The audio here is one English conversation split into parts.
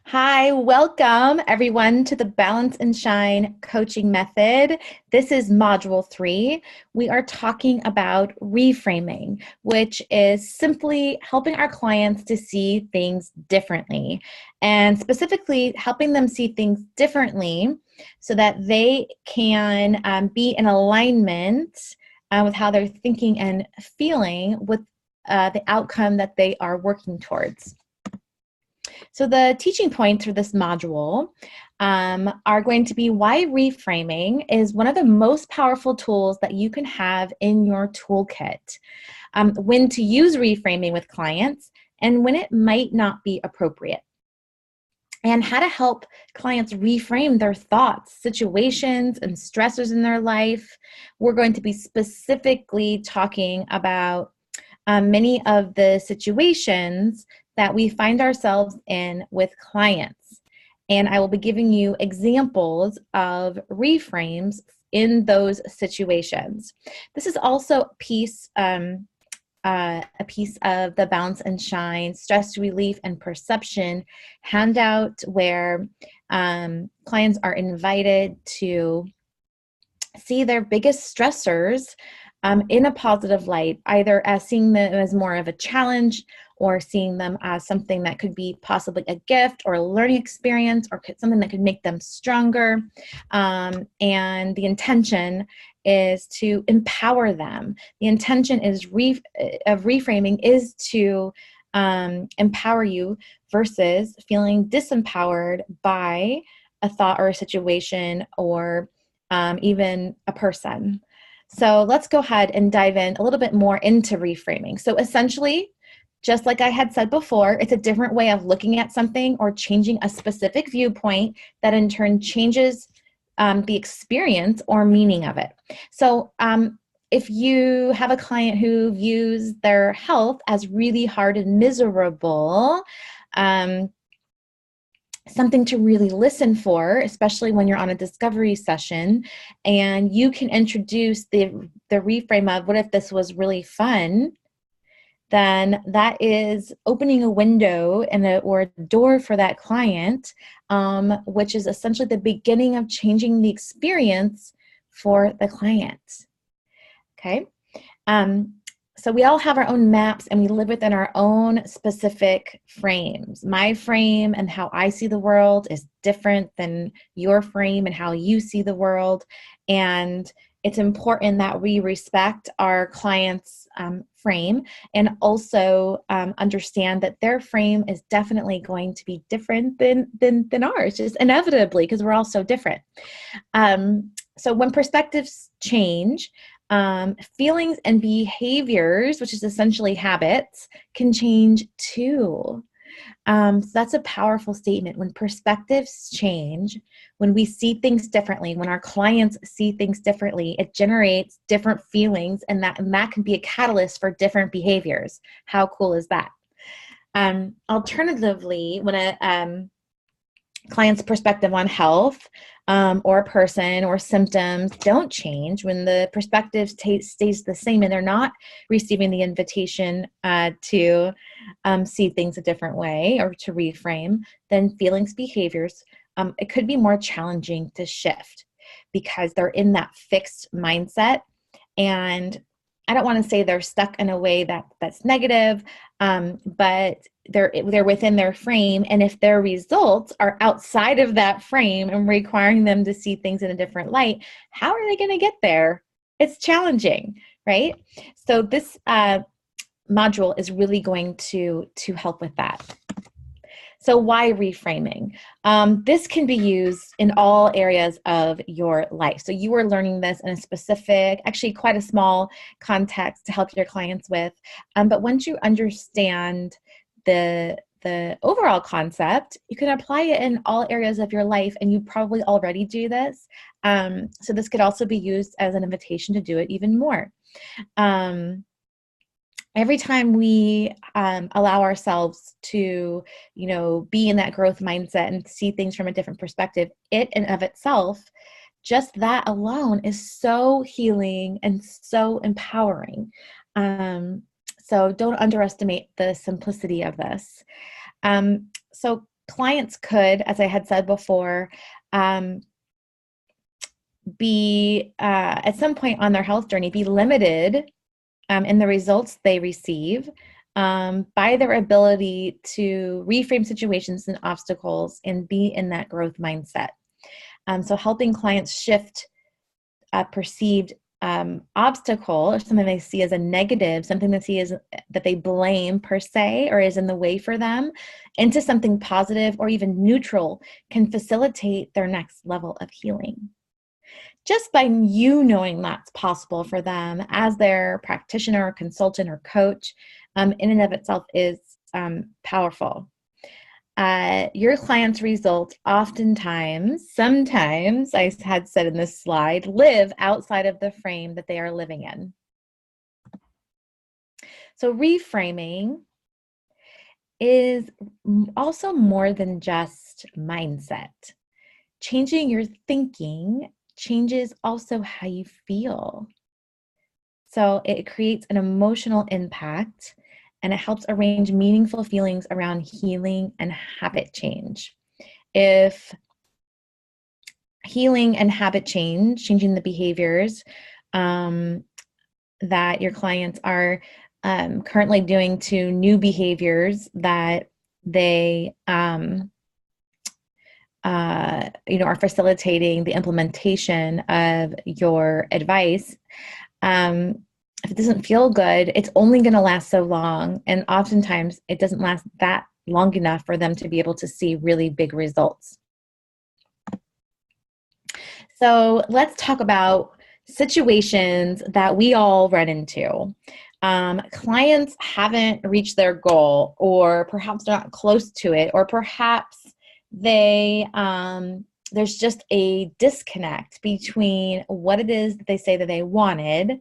Hi, welcome everyone to the Balance and Shine coaching method. This is module 3. We are talking about reframing, which is simply helping our clients to see things differently, and specifically helping them see things differently so that they can be in alignment with how they're thinking and feeling with the outcome that they are working towards. So the teaching points for this module are going to be why reframing is one of the most powerful tools that you can have in your toolkit, when to use reframing with clients, and when it might not be appropriate, and how to help clients reframe their thoughts, situations, and stressors in their life. We're going to be specifically talking about many of the situations that we find ourselves in with clients. And I will be giving you examples of reframes in those situations. This is also a piece of the Balance and Shine Stress Relief and Perception handout, where clients are invited to see their biggest stressors in a positive light, either as seeing them as more of a challenge or seeing them as something that could be possibly a gift or a learning experience or something that could make them stronger. And the intention is to empower them. The intention is of reframing is to empower you versus feeling disempowered by a thought or a situation or even a person. So let's go ahead and dive in a little bit more into reframing. So essentially, just like I had said before, it's a different way of looking at something or changing a specific viewpoint that in turn changes the experience or meaning of it. So if you have a client who views their health as really hard and miserable, something to really listen for, especially when you're on a discovery session, and you can introduce the reframe of, what if this was really fun? Then that is opening a window or a door for that client, which is essentially the beginning of changing the experience for the client. Okay. So we all have our own maps and we live within our own specific frames. My frame and how I see the world is different than your frame and how you see the world. And it's important that we respect our clients' frame and also understand that their frame is definitely going to be different than ours, just inevitably, because we're all so different. So when perspectives change, feelings and behaviors, which is essentially habits, can change too. So that's a powerful statement. When perspectives change, when we see things differently, when our clients see things differently, it generates different feelings, and that can be a catalyst for different behaviors. How cool is that? Alternatively, when a client's perspective on health or a person or symptoms don't change, when the perspective stays the same and they're not receiving the invitation to see things a different way or to reframe, then feelings, behaviors, it could be more challenging to shift because they're in that fixed mindset. And I don't want to say they're stuck in a way that's negative, but they're within their frame. And if their results are outside of that frame and requiring them to see things in a different light, how are they going to get there? It's challenging, right? So this module is really going to help with that. So why reframing? This can be used in all areas of your life. So you are learning this in a specific, actually quite a small context to help your clients with. But once you understand the overall concept, you can apply it in all areas of your life, and you probably already do this. So this could also be used as an invitation to do it even more. Every time we allow ourselves to, be in that growth mindset and see things from a different perspective, it in of itself, just that alone is so healing and so empowering. So don't underestimate the simplicity of this. So clients could, as I had said before, be at some point on their health journey, be limited in the results they receive by their ability to reframe situations and obstacles and be in that growth mindset. So helping clients shift a perceived obstacle or something they see as a negative, something they see as that they blame per se or is in the way for them, into something positive or even neutral can facilitate their next level of healing. Just by you knowing that's possible for them as their practitioner or consultant or coach, in and of itself is powerful. Your client's results sometimes, I had said in this slide, live outside of the frame that they are living in. So reframing is also more than just mindset. Changing your thinking changes also how you feel. So it creates an emotional impact, and it helps arrange meaningful feelings around healing and habit change. If healing and habit change, changing the behaviors that your clients are currently doing to new behaviors that they are facilitating the implementation of your advice. If it doesn't feel good, it's only going to last so long. And oftentimes it doesn't last that long enough for them to be able to see really big results. So let's talk about situations that we all run into. Clients haven't reached their goal, or perhaps they're not close to it, or perhaps there's just a disconnect between what it is that they say that they wanted.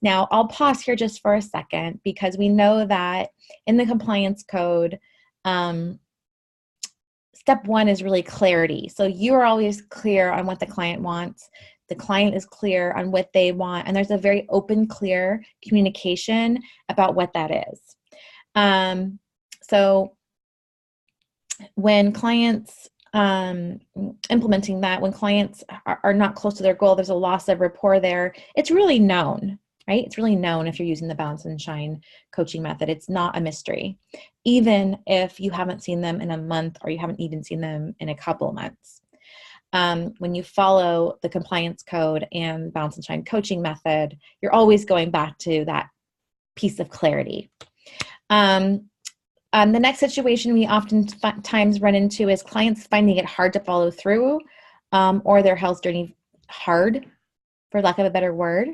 Now, I'll pause here just for a second, because we know that in the compliance code, step one is really clarity. So you are always clear on what the client wants. The client is clear on what they want, and there's a very open, clear communication about what that is. So when clients implementing that, when clients are not close to their goal, there's a loss of rapport there. It's really known, right? It's really known if you're using the Balance and Shine coaching method. It's not a mystery, even if you haven't seen them in a month or you haven't even seen them in a couple of months. When you follow the compliance code and Balance and Shine coaching method, you're always going back to that piece of clarity. The next situation we oftentimes run into is clients finding it hard to follow through, or their health journey hard, for lack of a better word.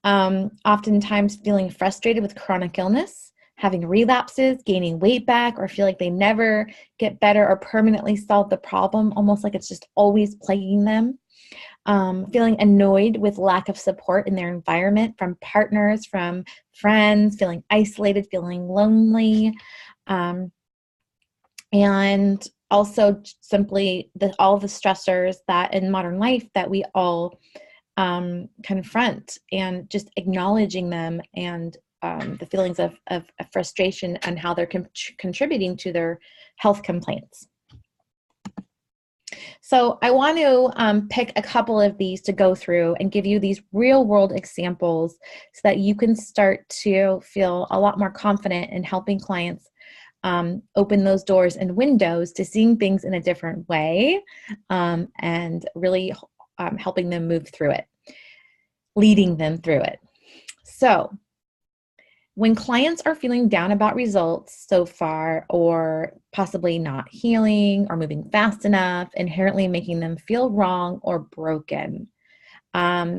Oftentimes feeling frustrated with chronic illness, having relapses, gaining weight back, or feel like they never get better or permanently solve the problem, almost like it's just always plaguing them. Feeling annoyed with lack of support in their environment from partners, from friends, feeling isolated, feeling lonely. And also simply all the stressors that in modern life that we all confront, and just acknowledging them, and the feelings of frustration and how they're contributing to their health complaints. So I want to pick a couple of these to go through and give you these real world examples so that you can start to feel a lot more confident in helping clients open those doors and windows to seeing things in a different way, and really helping them move through it, leading them through it. So when clients are feeling down about results so far, or possibly not healing or moving fast enough, inherently making them feel wrong or broken.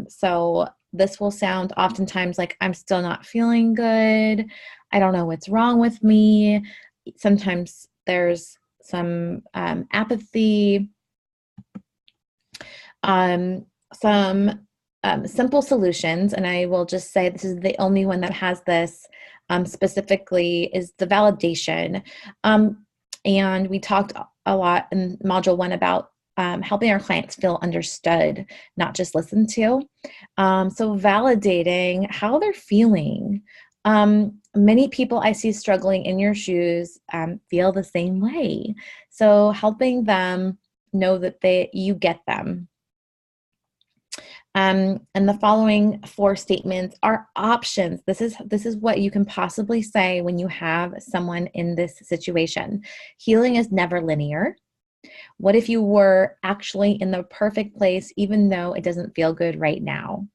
So this will sound oftentimes like, I'm still not feeling good. I don't know what's wrong with me. Sometimes there's some apathy, some simple solutions, and I will just say this is the only one that has this specifically, is the validation. And we talked a lot in Module 1 about helping our clients feel understood, not just listened to. So validating how they're feeling, Many people I see struggling in your shoes feel the same way. So helping them know that you get them. And the following 4 statements are options. This is what you can possibly say when you have someone in this situation. Healing is never linear. What if you were actually in the perfect place even though it doesn't feel good right now?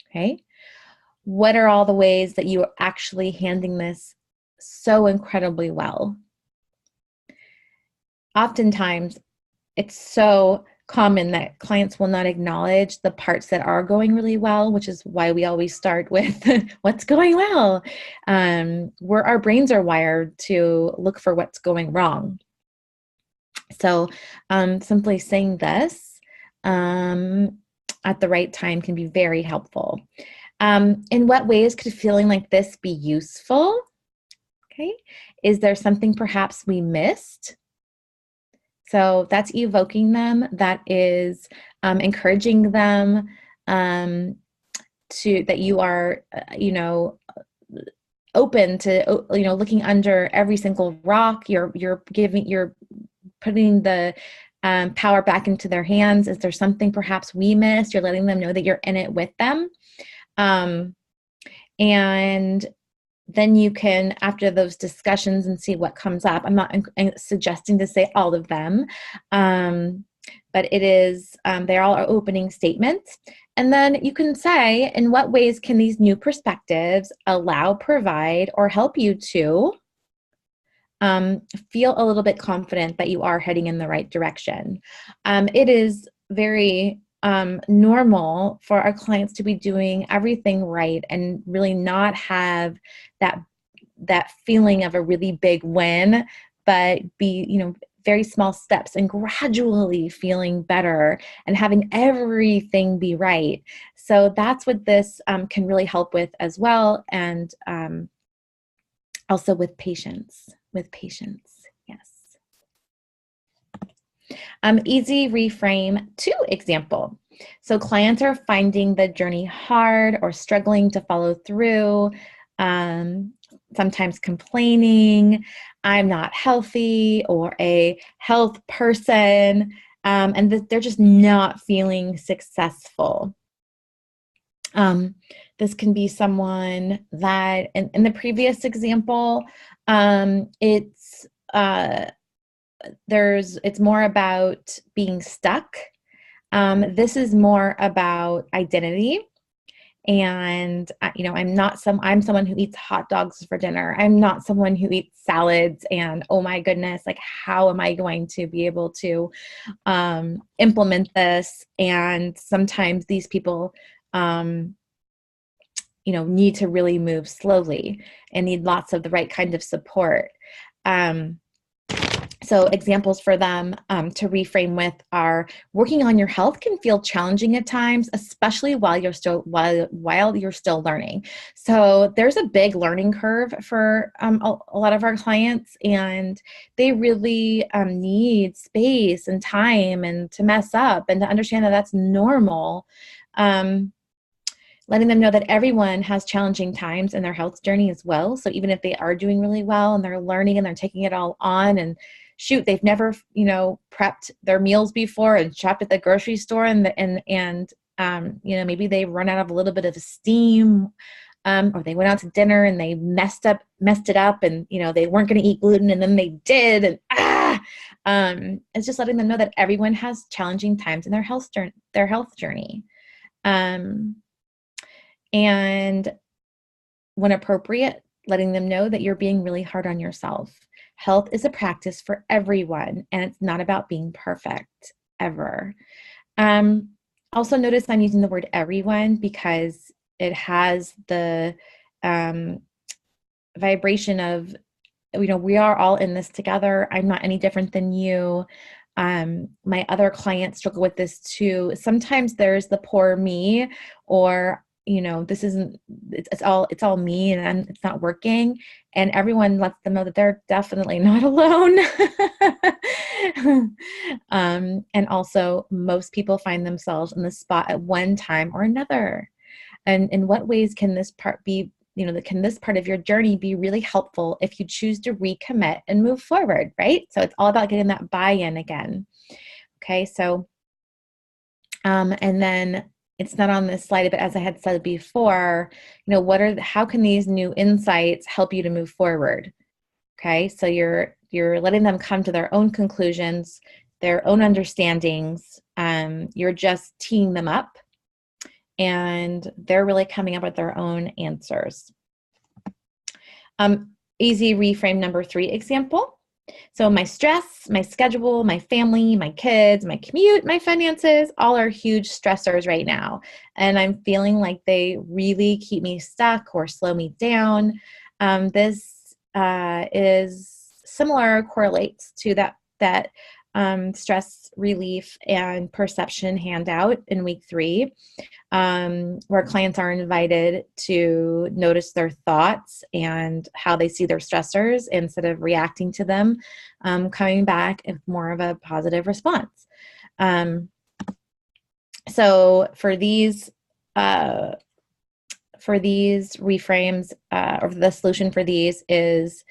Okay. What are all the ways that you are actually handling this so incredibly well? Oftentimes, it's so common that clients will not acknowledge the parts that are going really well, which is why we always start with what's going well. Where our brains are wired to look for what's going wrong. So simply saying this at the right time can be very helpful. In what ways could feeling like this be useful? Okay. Is there something perhaps we missed? So that's evoking them. That is encouraging them that you are, open to, looking under every single rock. You're putting the power back into their hands. Is there something perhaps we missed? You're letting them know that you're in it with them. And then you can, after those discussions, and see what comes up. I'm not suggesting to say all of them, but it is, they all are opening statements. And then you can say, in what ways can these new perspectives allow, provide, or help you to feel a little bit confident that you are heading in the right direction? It is very normal for our clients to be doing everything right and really not have that feeling of a really big win, but be, very small steps and gradually feeling better and having everything be right. So that's what this can really help with as well. And also with patience, yes. Easy reframe 2 example. So clients are finding the journey hard or struggling to follow through, sometimes complaining, I'm not healthy, or a health person, and that they're just not feeling successful. This can be someone that, in the previous example, it's more about being stuck. This is more about identity. And, I'm someone who eats hot dogs for dinner. I'm not someone who eats salads, and oh my goodness, like, how am I going to be able to implement this? And sometimes these people, need to really move slowly and need lots of the right kind of support. So examples for them to reframe with are: working on your health can feel challenging at times, especially while you're still learning. So there's a big learning curve for a lot of our clients, and they really need space and time and to mess up and to understand that that's normal. Letting them know that everyone has challenging times in their health journey as well. So even if they are doing really well and they're learning and they're taking it all on, and shoot, they've never, prepped their meals before and shopped at the grocery store, and maybe they run out of a little bit of steam, or they went out to dinner and they messed it up, and they weren't going to eat gluten and then they did, and it's just letting them know that everyone has challenging times in their health journey. And when appropriate, letting them know that you're being really hard on yourself. Health is a practice for everyone, and it's not about being perfect ever. Also notice I'm using the word everyone because it has the vibration of, we are all in this together. I'm not any different than you. My other clients struggle with this too. Sometimes there's the poor me, or this isn't, it's all me and it's not working. And everyone lets them know that they're definitely not alone. And also most people find themselves in this spot at one time or another. And in what ways can this part be can this part of your journey be really helpful if you choose to recommit and move forward, right? So it's all about getting that buy-in again. Okay, so, and then it's not on this slide, but as I had said before, how can these new insights help you to move forward? Okay, so you're letting them come to their own conclusions, their own understandings. You're just teeing them up, and they're really coming up with their own answers. Easy reframe number 3 example. So my stress, my schedule, my family, my kids, my commute, my finances, all are huge stressors right now. And I'm feeling like they really keep me stuck or slow me down. This is similar, correlates to that stress relief and perception handout in week 3, where clients are invited to notice their thoughts and how they see their stressors instead of reacting to them, coming back with more of a positive response. So for these reframes, or the solution for these is,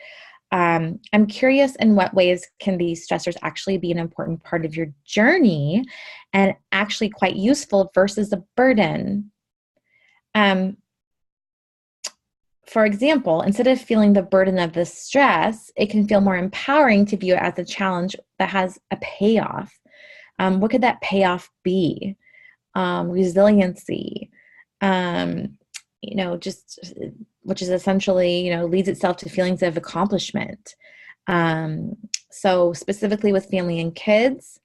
I'm curious in what ways can these stressors actually be an important part of your journey and actually quite useful versus a burden. For example, instead of feeling the burden of the stress, it can feel more empowering to view it as a challenge that has a payoff. What could that payoff be? Resiliency, which is essentially, leads itself to feelings of accomplishment. So specifically with family and kids,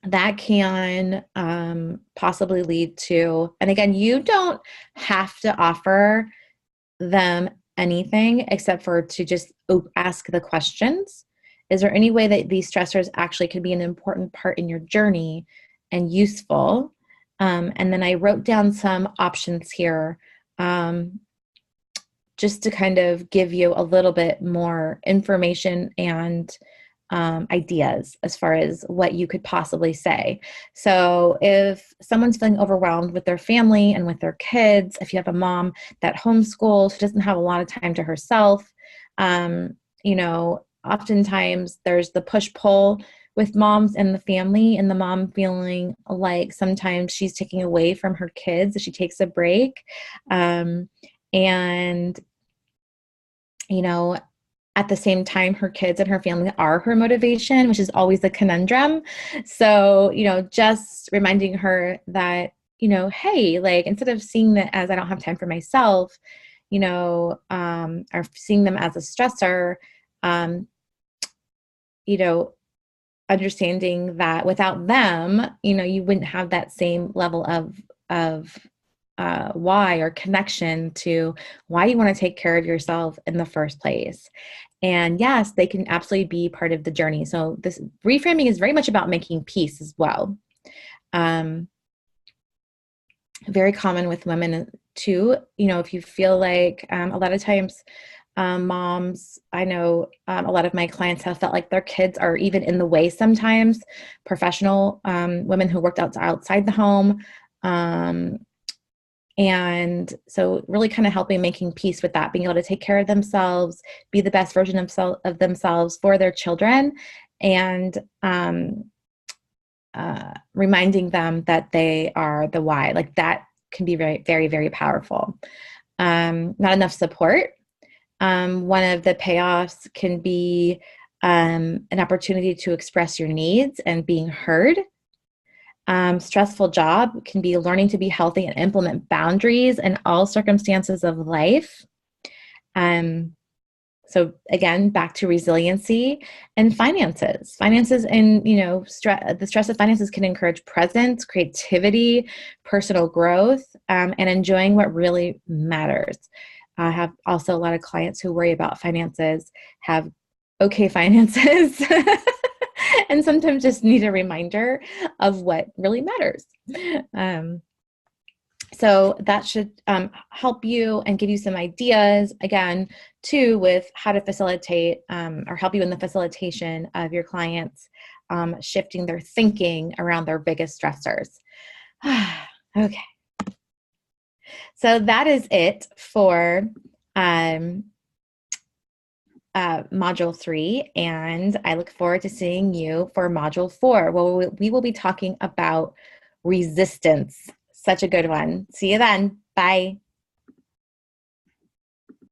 that can possibly lead to, and again, you don't have to offer them anything except for to just ask the questions. Is there any way that these stressors actually could be an important part in your journey and useful? And then I wrote down some options here, just to kind of give you a little bit more information and ideas as far as what you could possibly say. So if someone's feeling overwhelmed with their family and with their kids, if you have a mom that homeschools, who doesn't have a lot of time to herself, oftentimes there's the push-pull with moms and the family, and the mom feeling like sometimes she's taking away from her kids if she takes a break. At the same time, her kids and her family are her motivation, which is always a conundrum. So, just reminding her that, hey, like, instead of seeing that as I don't have time for myself, or seeing them as a stressor, understanding that without them, you wouldn't have that same level of why or connection to why you want to take care of yourself in the first place. And yes, they can absolutely be part of the journey. So this reframing is very much about making peace as well. Very common with women too. If you feel like a lot of times moms, I know a lot of my clients have felt like their kids are even in the way sometimes, professional women who worked outside the home. And so really kind of helping making peace with that, being able to take care of themselves, be the best version of themselves for their children, and reminding them that they are the why. Like that can be very, very, very powerful. Not enough support. One of the payoffs can be an opportunity to express your needs and being heard. Stressful job can be learning to be healthy and implement boundaries in all circumstances of life. So again, back to resiliency and finances. Finances and, the stress of finances can encourage presence, creativity, personal growth, and enjoying what really matters. I have also a lot of clients who worry about finances, have okay finances, and sometimes just need a reminder of what really matters. So that should help you and give you some ideas, again, too, with how to facilitate or help you in the facilitation of your clients shifting their thinking around their biggest stressors. Okay. So that is it for um, Module 3, and I look forward to seeing you for Module 4, where we will be talking about resistance. Such a good one. See you then. Bye.